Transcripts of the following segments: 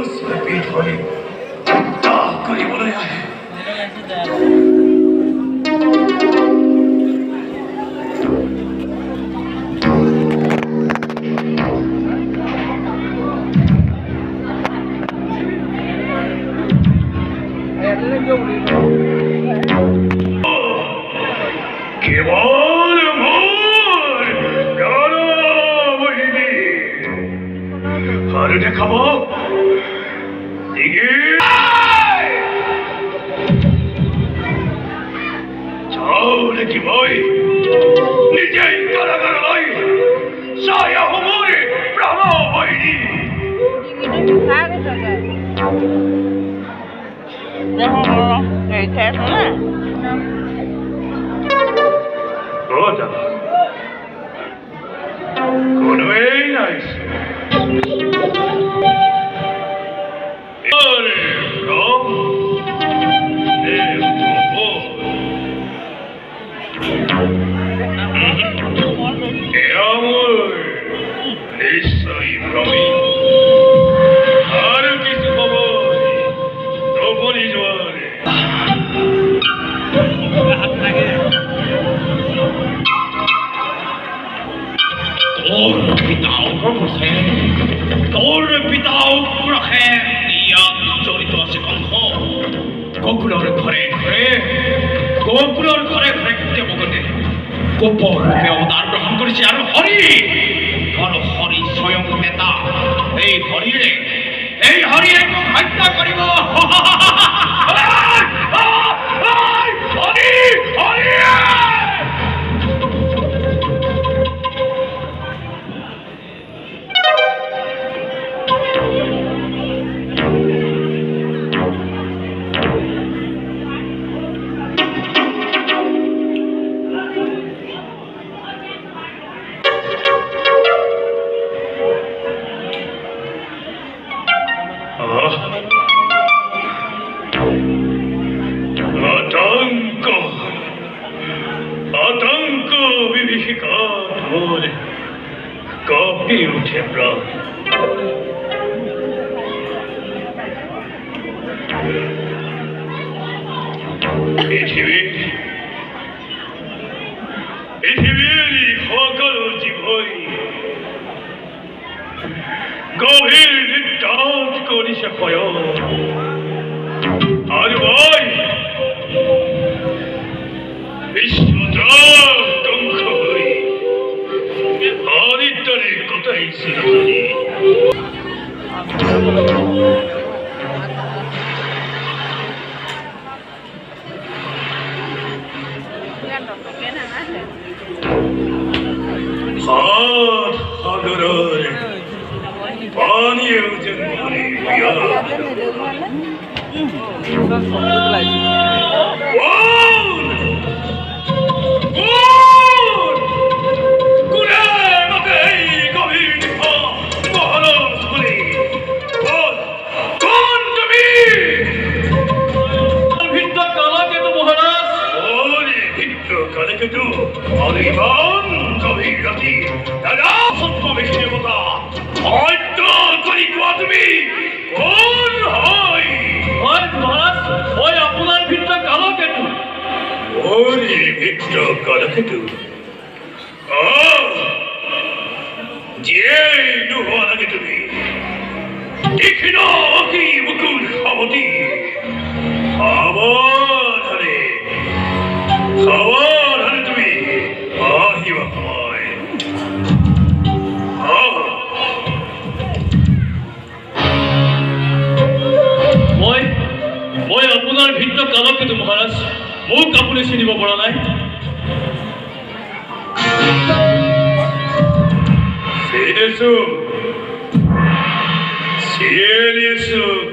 सभी थोड़ी करी बोला है केवल मोर गाना बहिनी हर देखाबो दिगे जाओ लेकी भाई निजे कारागार लाई साया हमरे प्राणा बहिनी Good. Good, very nice. গোপর রূপে অবতার গ্রহণ করেছে আর হরি হরি স্বয়ং নেতা এই হরিরে হত্যা করিব হরি হরি आतंक विभीषिका मोरे कांपी उठे प्राण পৃথিবীর সকল জীবই গভীর নির্যাত করিছে ভয় আর ভাই বিশ্বধ্বংস হই হরিদ্বারে কোথায় ছিল সাগরের পানীয় জঙ্গলে মহারাজ মোক আপুনি চিনিব পৰা নাই চিনিছো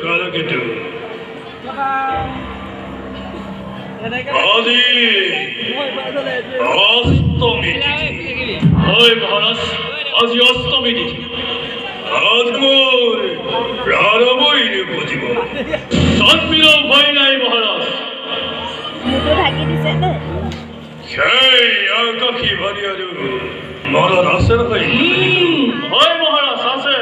কালকেতু আজি অষ্টমী তিথি হয় মহারাজ আজি অষ্টমী তিথি আজ মোৰ প্রাণময়ী বুঝিব জন্মিল ভয় নাই মহারাজ সেই আকাশী ভারি আৰু মনত আছে নহয় হয় মহারাজ আছে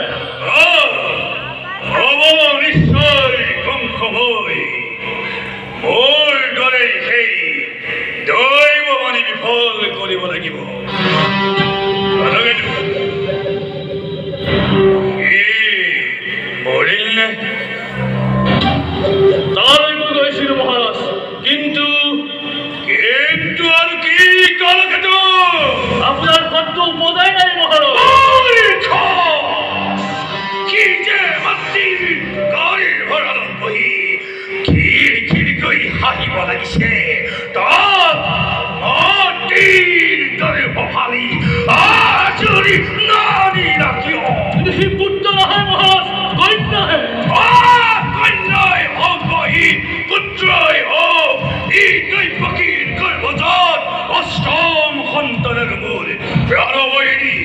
মরিলে তার হয়েছিল মহারাজ, কিন্তু কিন্তু আর কি কালকেট আপনার কত উপদায় নাই মহারাজ। কি যে মাতৃৰ গাড়ীৰ ভঁৰালত বহি খিৰ খিৰকৈ হাঁহিব লাগিছে, তাত মাটিৰ দৰে বহালি আজৰি নাৰী ৰাখিব। সি পুত্ৰ নহয় মহাৰাজ, কন্যাহে। কন্যাই হওক বা ই পুত্ৰই হওক, ই দৈৱকীৰ গৰ্ভজাত অষ্টম সন্তানৰ মূল প্ৰাণবৈৰী।